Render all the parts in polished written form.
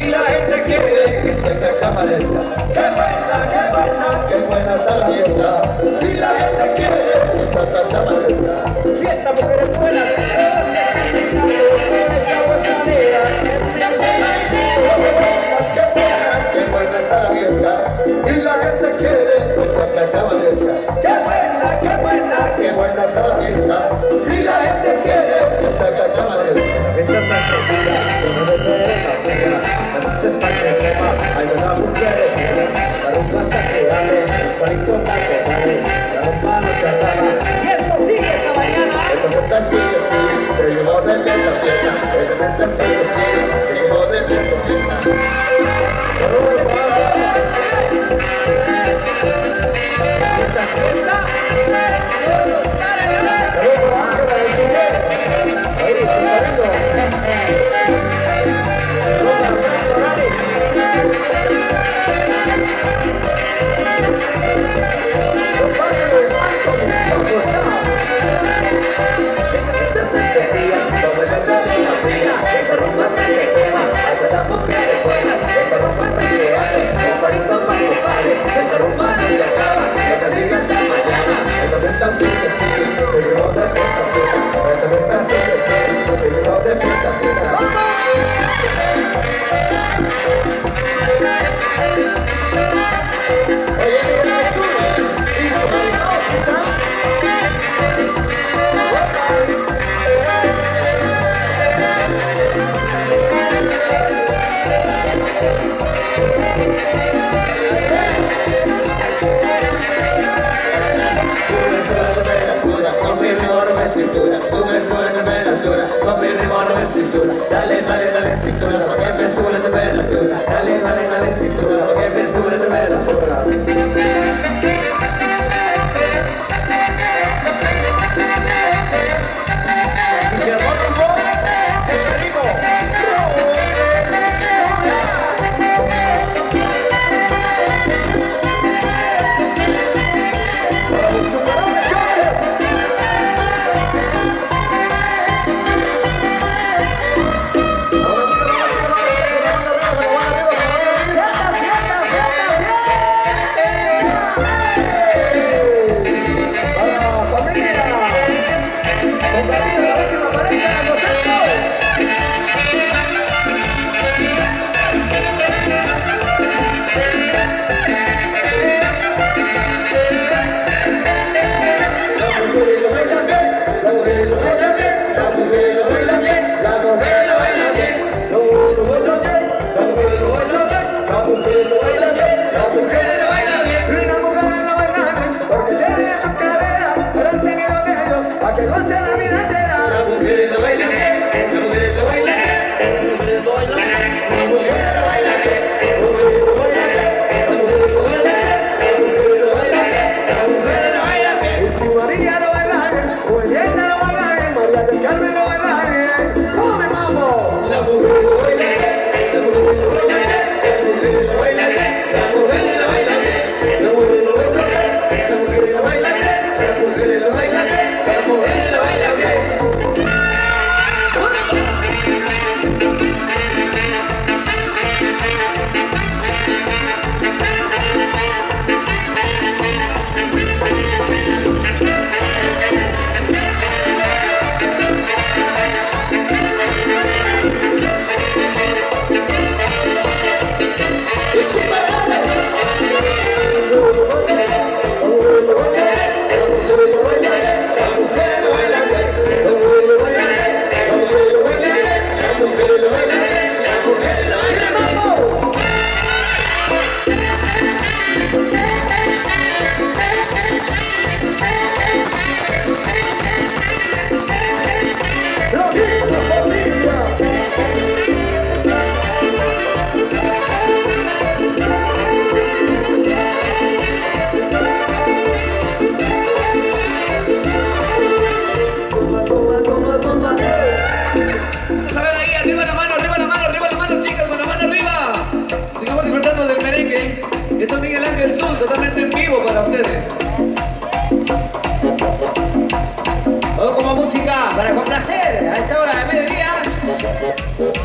y la gente quiere que siempre se amanezca. ¡Qué buena está la fiesta! Y la gente quiere que siempre se amanezca. Fiesta, mujeres buenas, qué buena está la fiesta y la gente quiere que siempre se amanezca. Qué buena está la fiesta y la gente quiere que siempre se amanezca. Esta es la segunda, no me puede cambiar. Esta es la que quema, hay una mujer la rumba está creando, bonito para que vale, las manos se agarran. Y esto sigue esta mañana. Esta sigue, se llevó de fiesta, esta sigue, se llevó de fiesta. Esta fiesta, dale, cintura, porque me sube la temperatura. Dale, cintura, porque me sube la temperatura. Y se armó rumbo, el ritmo. totalmente en vivo para ustedes. Todo como música para complacer a esta hora de mediodía.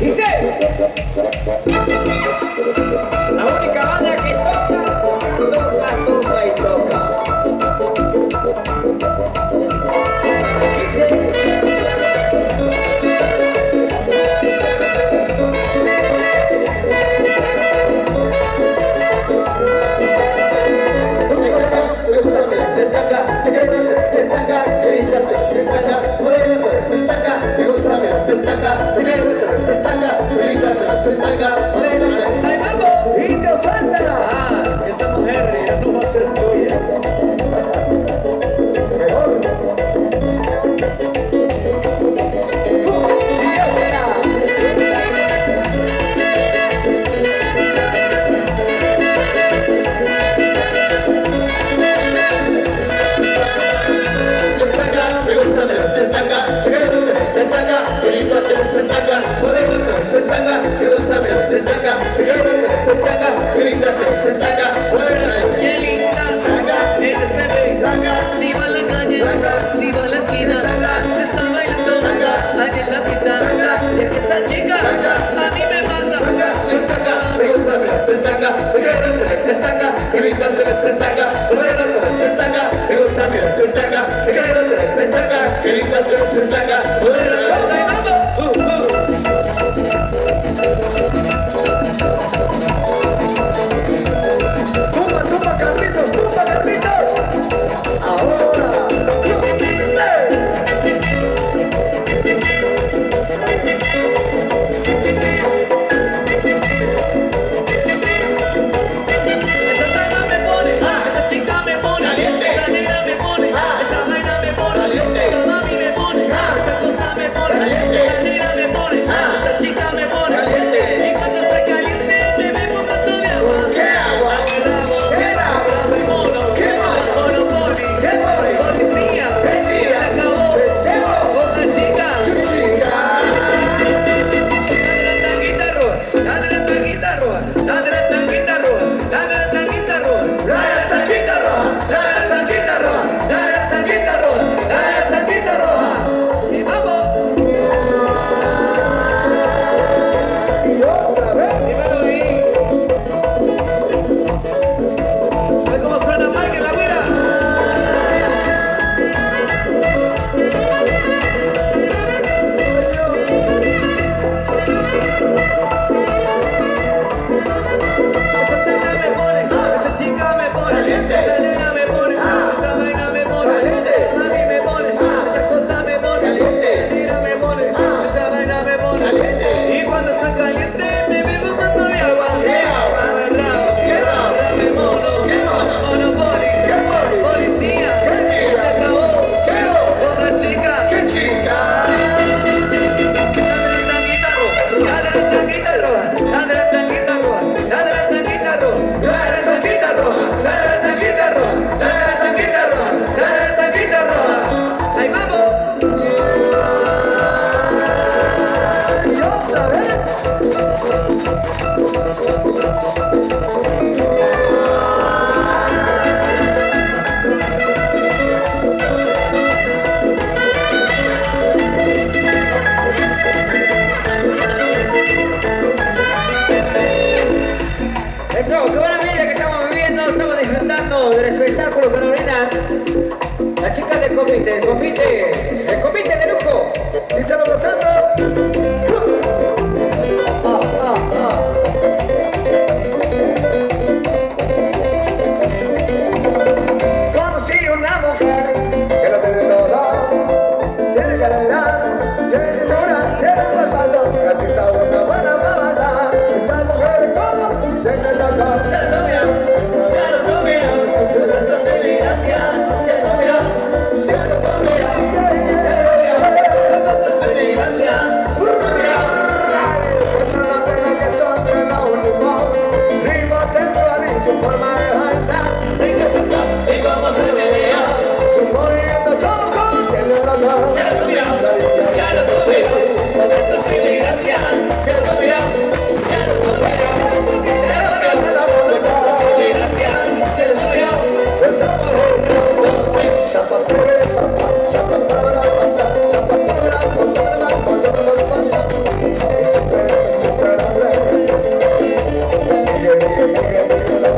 Dice. tanga, ¡Ay, mambo! Indio, suéltala. Ah, esa mujer ya no va a ser tuya. Mejor. Y ya será. Me gusta verte en tanga, en tanga, qué lindo te ves en tanga, modelo te ves en tanga, me gusta verte en tanga, en tanga, qué linda te ves en tanga, modelo ¡Qué linda! tanga, Ella se ve. tanga, Si va a la calle, si va a la esquina, se está bailando allí en la quinta. Y es que esa chica a mí me manda. en tanga, me gusta verte en tanga, en tanga, qué linda te ves en tanga, modelo te ves en tanga, me gusta verte en tanga, en tanga, qué linda te ves en tanga, modelo te ves en tanga. ¡Tumba, tumba, Carlitos! ¡Tumba, Carlitos! ¡Ahora! Esa vaina me pone, esa chica me pone, Caliente. esa negra me pone, esa vaina me pone, Caliente. esa mami me pone, esa cosa me pone, Caliente. esa negra me pone, esa chica me pone. Caliente. Y cuando estoy caliente me bebo un vaso de agua. ¿Qué agua? ¿Qué agua? ¿Qué mono? Monopoly, ¿Qué mono? policía, Policía. se acabó, ¿Qué mono? cosa chica. Chica. Dale la tanguita roja, dale la tanguita roja, dale la tanguita roja, dale la tanguita roja. Dale la tanquita roja, dale la tanquita roja, dale la tanquita roja, dale la tanquita roja. Y vamos, Y otra vez. dímelo ahí. ¿Ves cómo suena Mike en la guira? Esa negra me pone, esa chica me pone, Caliente. esa negra me pone, esa vaina me pone, Caliente. esa mami me pone, esa cosa me pone, Caliente. esa negra me pone, esa vaina me pone. Caliente. Y cuando soy caliente me bebo un vaso de agua. ¿Qué agua? Agarrado, ¿Qué agua? dame mono, ¿Qué mono? Monopoly, ¿Qué mono? policía, ¿Qué chica? se acabó, ¿Qué mono? cosa chica. ¡Qué chica! Dale la tanguita roja, dale la tanguita roja, dale la tanguita roja, Dale la tanquita roja, dale la tanquita roja, dale la tanquita roja, dale la tanquita roja. ahí vamos. Y otra vez. Eso, qué buena vida que estamos viviendo, estamos disfrutando del espectáculo, Carolina. La chica del comité, el comité de lujo. Díselo gozando. Conocí una mujer que lo tiene todo, tiene calidad, tiene cintura, tiene un cuerpazo, gatita una buena para bailar. Esa mujer como tiene el doctor.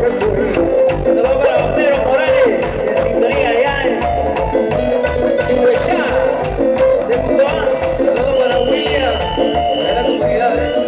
Saludos para Pedro Morales, en sintonía allá en Chihuahua, segundo A. Saludos para William, de la comunidad.